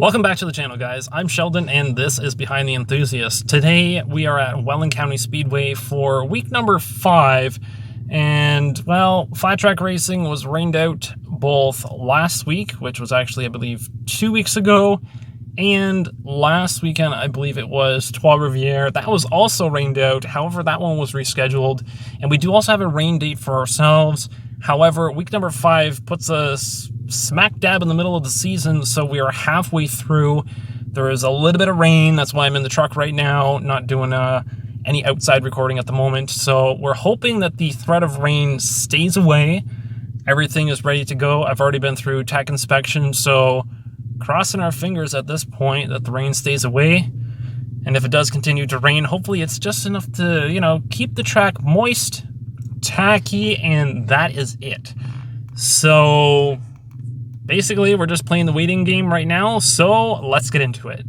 Welcome back to the channel, guys. I'm Sheldon, and this is Behind the Enthusiast. Today, we are at Welland County Speedway for week number 5, and, well, flat track racing was rained out both last week, which was actually, I believe, 2 weeks ago, and last weekend, I believe it was Trois Rivières. That was also rained out. However, that one was rescheduled, and we do also have a rain date for ourselves. However, week number 5 puts us smack dab in the middle of the season, so we are halfway through. There is a little bit of rain. That's why I'm in the truck right now, not doing any outside recording at the moment. So we're hoping that the threat of rain stays away. Everything is ready to go. I've already been through tech inspection, so crossing our fingers at this point that the rain stays away. And if it does continue to rain, hopefully it's just enough to, keep the track moist, tacky, and that is it. So basically, we're just playing the waiting game right now, so let's get into it.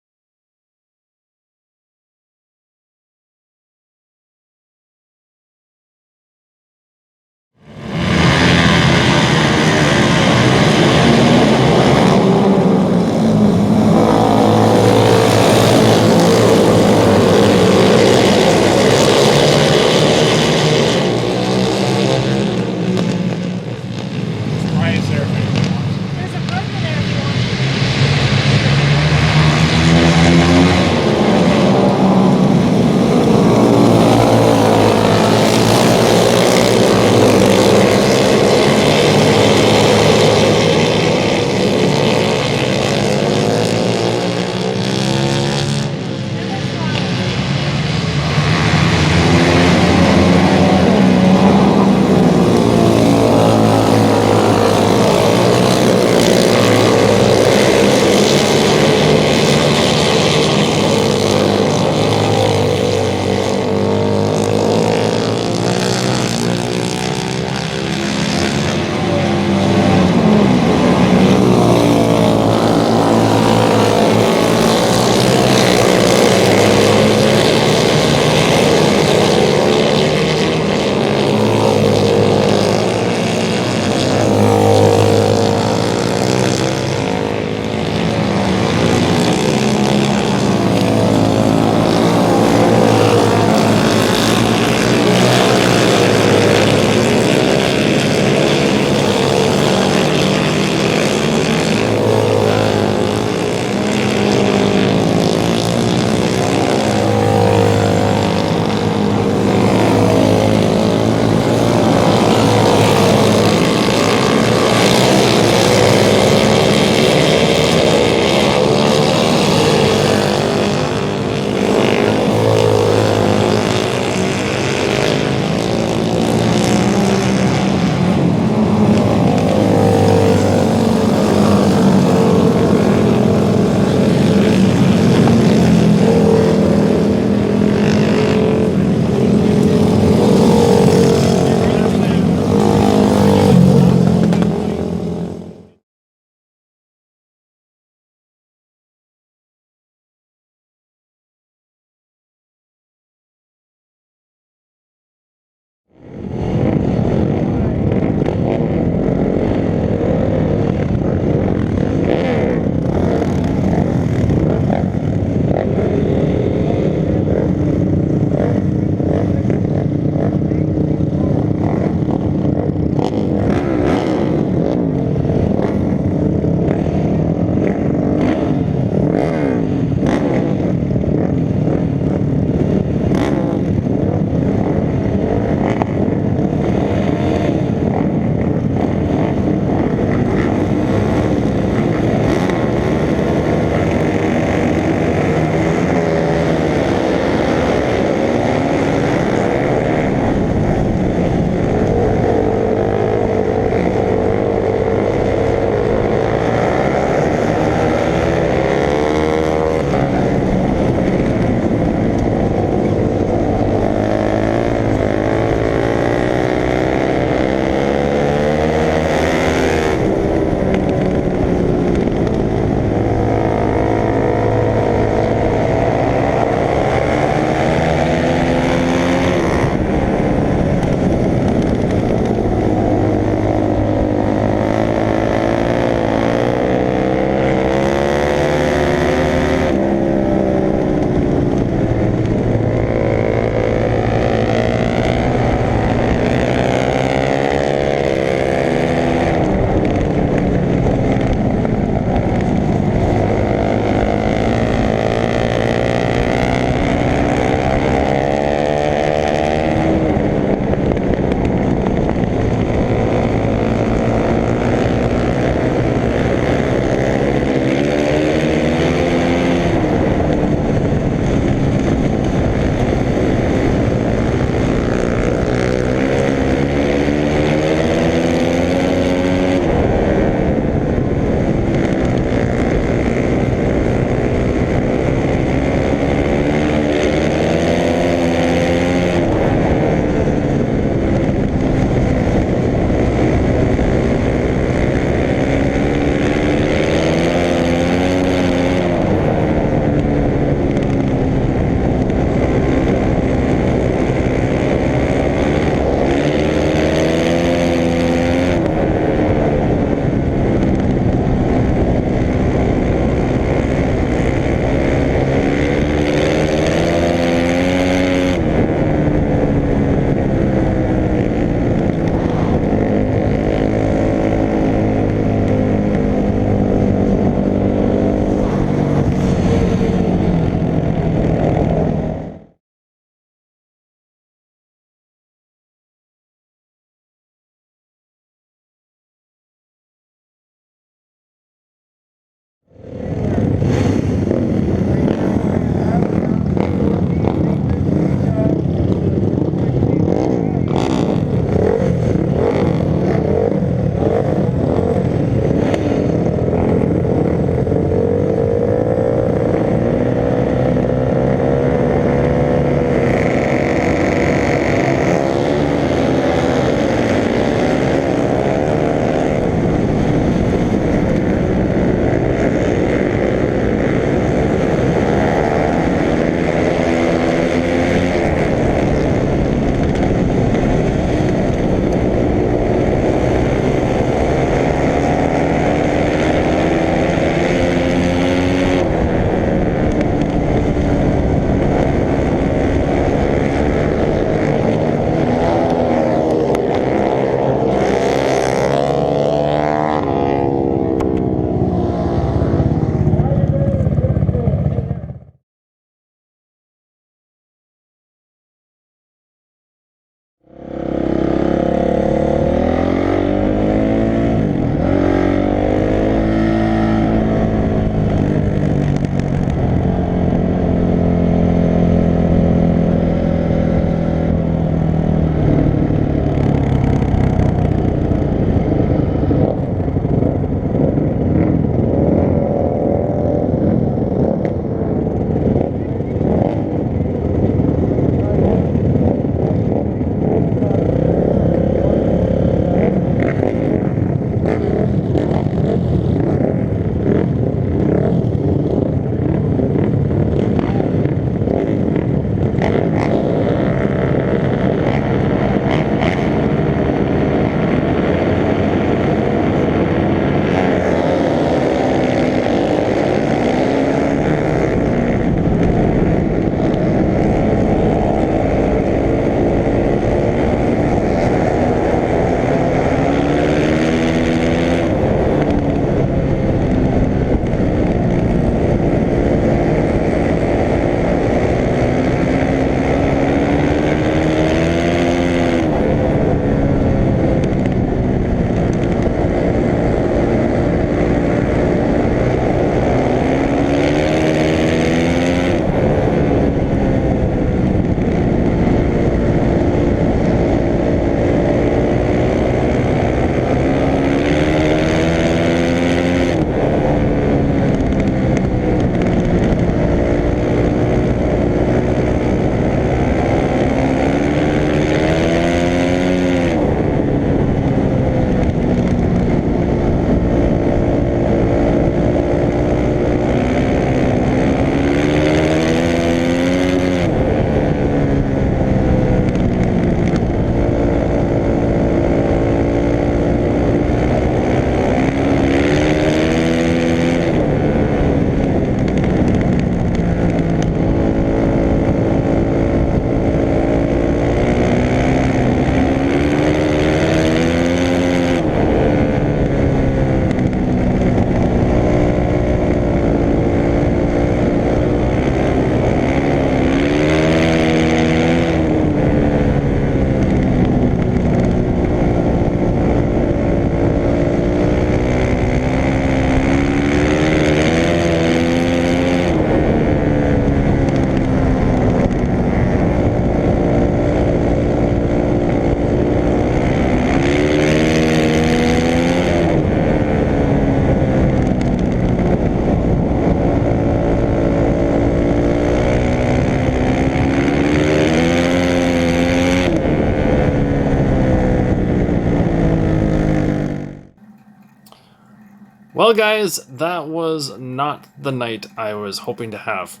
Well, guys, that was not the night I was hoping to have.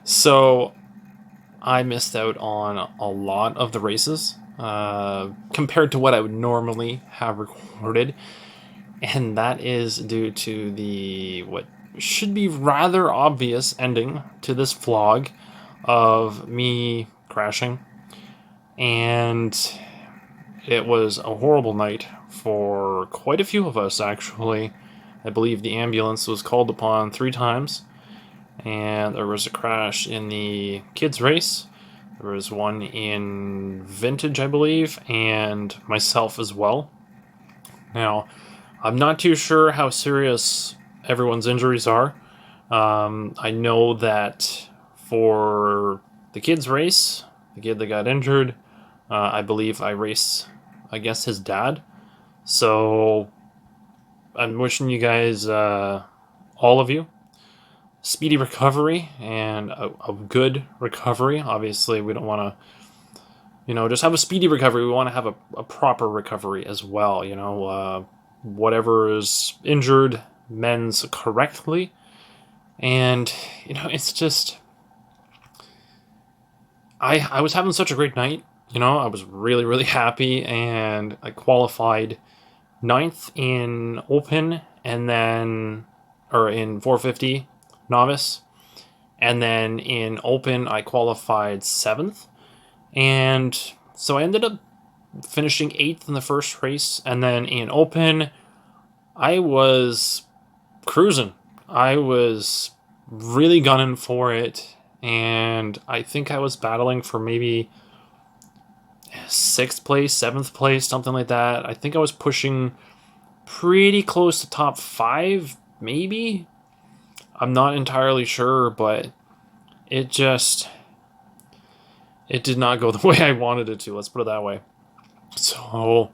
So, I missed out on a lot of the races compared to what I would normally have recorded. And that is due to the what should be rather obvious ending to this vlog of me crashing. And it was a horrible night for quite a few of us, actually. I believe the ambulance was called upon 3 times, and there was a crash in the kids' race. There was one in vintage, I believe, and myself as well. Now, I'm not too sure how serious everyone's injuries are. I know that for the kids' race, the kid that got injured, I believe I race against his dad. So I'm wishing you guys, all of you, speedy recovery and a good recovery. Obviously, we don't want to, just have a speedy recovery. We want to have a proper recovery as well. Whatever is injured, mends correctly. And, it's just, I was having such a great night. I was really, really happy, and I qualified 9th in open, and then, or in 450 novice, and then in open I qualified 7th, and so I ended up finishing 8th in the first race, and then in open I was cruising. I was really gunning for it, and I think I was battling for maybe 6th place, 7th place, something like that. I think I was pushing pretty close to top 5, maybe? I'm not entirely sure, but it did not go the way I wanted it to, let's put it that way. So,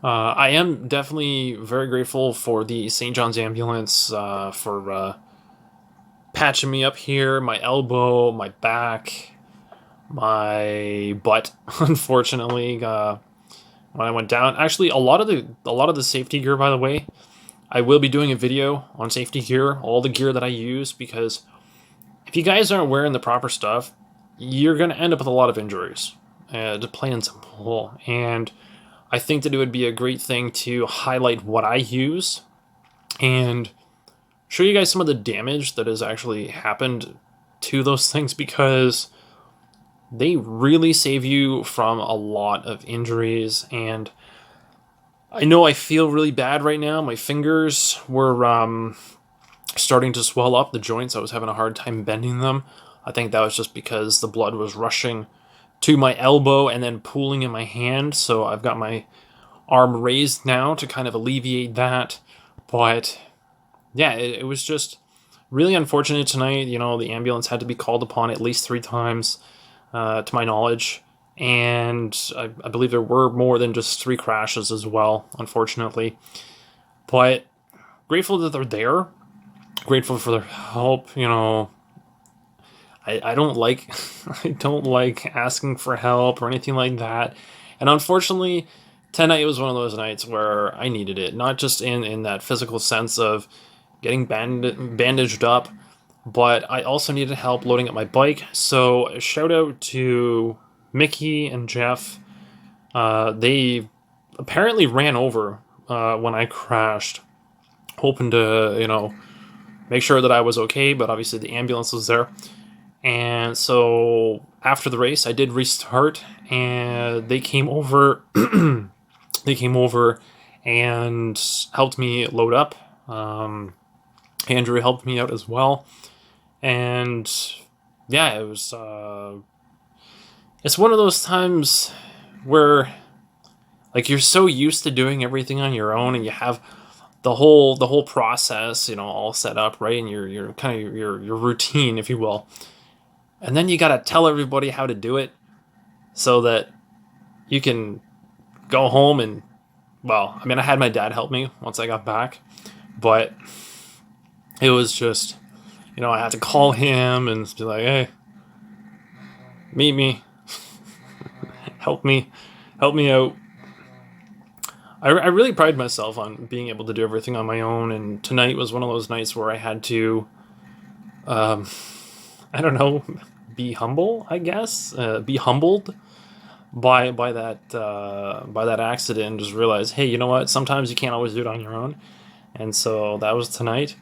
I am definitely very grateful for the St. John's ambulance for patching me up here, my elbow, my back, my butt, unfortunately, when I went down. Actually, a lot of the safety gear, by the way, I will be doing a video on safety gear, all the gear that I use, because if you guys aren't wearing the proper stuff, you're going to end up with a lot of injuries, to plain and simple. And I think that it would be a great thing to highlight what I use and show you guys some of the damage that has actually happened to those things, because they really save you from a lot of injuries. And I know I feel really bad right now. My fingers were starting to swell up, the joints. I was having a hard time bending them. I think that was just because the blood was rushing to my elbow and then pooling in my hand. So I've got my arm raised now to kind of alleviate that. But yeah, it was just really unfortunate tonight. The ambulance had to be called upon at least 3 times, to my knowledge. And I believe there were more than just 3 crashes as well, unfortunately. But grateful that they're there. Grateful for their help. I don't like I don't like asking for help or anything like that. And unfortunately, tonight was one of those nights where I needed it. Not just in that physical sense of getting bandaged up, but I also needed help loading up my bike. So shout out to Mickey and Jeff. They apparently ran over when I crashed, hoping to, make sure that I was okay, but obviously the ambulance was there. And so after the race, I did restart, and they came over. They came over and helped me load up. Andrew helped me out as well. And yeah, it was, it's one of those times where, like, you're so used to doing everything on your own, and you have the whole process, all set up, right? And your kind of your routine, if you will. And then you got to tell everybody how to do it so that you can go home and, well, I had my dad help me once I got back, but it was just, I had to call him and be like, hey, meet me, help me out. I really pride myself on being able to do everything on my own, and tonight was one of those nights where I had to, I don't know, be humble, I guess, be humbled by that accident, and just realize, hey, you know what? Sometimes you can't always do it on your own, and so that was tonight.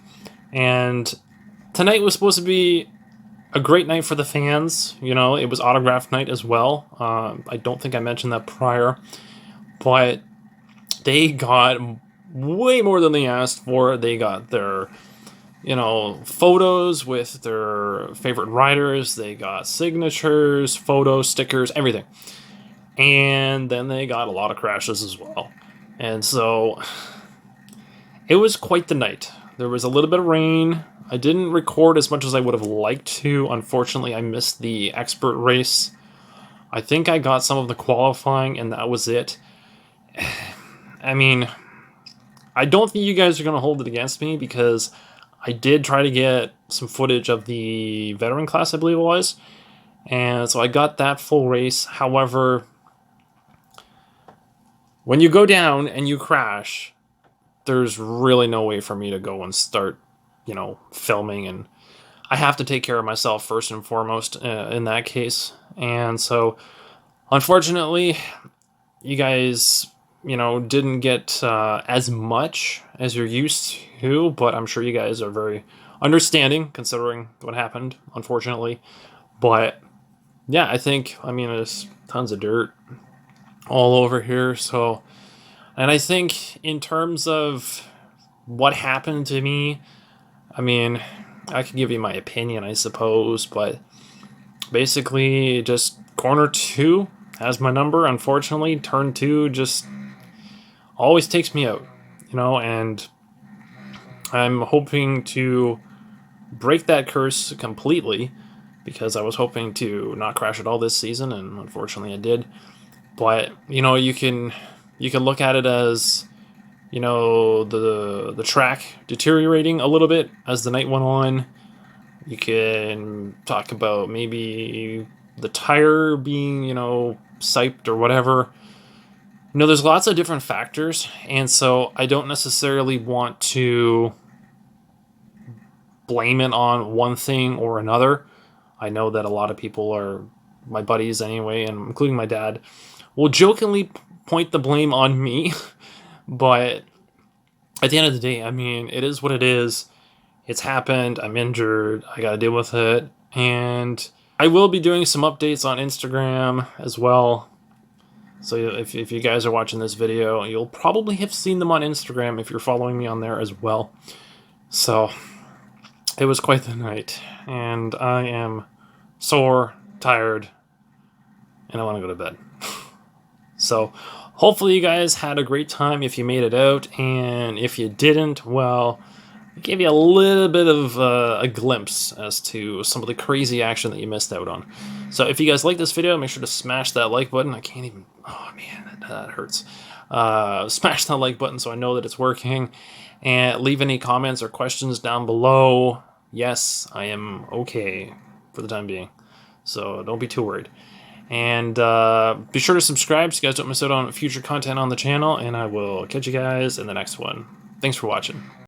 And tonight was supposed to be a great night for the fans. You know, it was autograph night as well. I don't think I mentioned that prior, but they got way more than they asked for. They got their, you know, photos with their favorite riders. They got signatures, photos, stickers, everything. And then they got a lot of crashes as well. And so it was quite the night. There was a little bit of rain. I didn't record as much as I would have liked to. Unfortunately, I missed the expert race. I think I got some of the qualifying, and that was it. I mean, I don't think you guys are going to hold it against me, because I did try to get some footage of the veteran class, I believe it was. And so I got that full race. However, when you go down and you crash, there's really no way for me to go and start, you know, filming, and I have to take care of myself first and foremost in that case. And so, unfortunately, you guys, you know, didn't get as much as you're used to, but I'm sure you guys are very understanding considering what happened, unfortunately. But yeah, I mean, there's tons of dirt all over here, so, and I think in terms of what happened to me, I mean, I could give you my opinion, I suppose, but basically just corner 2 has my number. Unfortunately, turn 2 just always takes me out, you know, and I'm hoping to break that curse completely, because I was hoping to not crash at all this season, and unfortunately I did. But, you know, you can look at it as, you know, the track deteriorating a little bit as the night went on. You can talk about maybe the tire being, you know, siped or whatever. You know, there's lots of different factors, and so I don't necessarily want to blame it on one thing or another. I know that a lot of people are my buddies anyway, and including my dad, will jokingly point the blame on me, but at the end of the day, I mean, it is what it is. It's happened. I'm injured. I got to deal with it. And I will be doing some updates on Instagram as well. So if you guys are watching this video, you'll probably have seen them on Instagram if you're following me on there as well. So it was quite the night. And I am sore, tired, and I want to go to bed. So hopefully you guys had a great time if you made it out, and if you didn't, well, it gave you a little bit of a glimpse as to some of the crazy action that you missed out on. So if you guys like this video, make sure to smash that like button. I can't even, oh man, that hurts. Smash that like button so I know that it's working, and leave any comments or questions down below. Yes, I am okay for the time being, so don't be too worried. And be sure to subscribe so you guys don't miss out on future content on the channel, and I will catch you guys in the next one. Thanks for watching.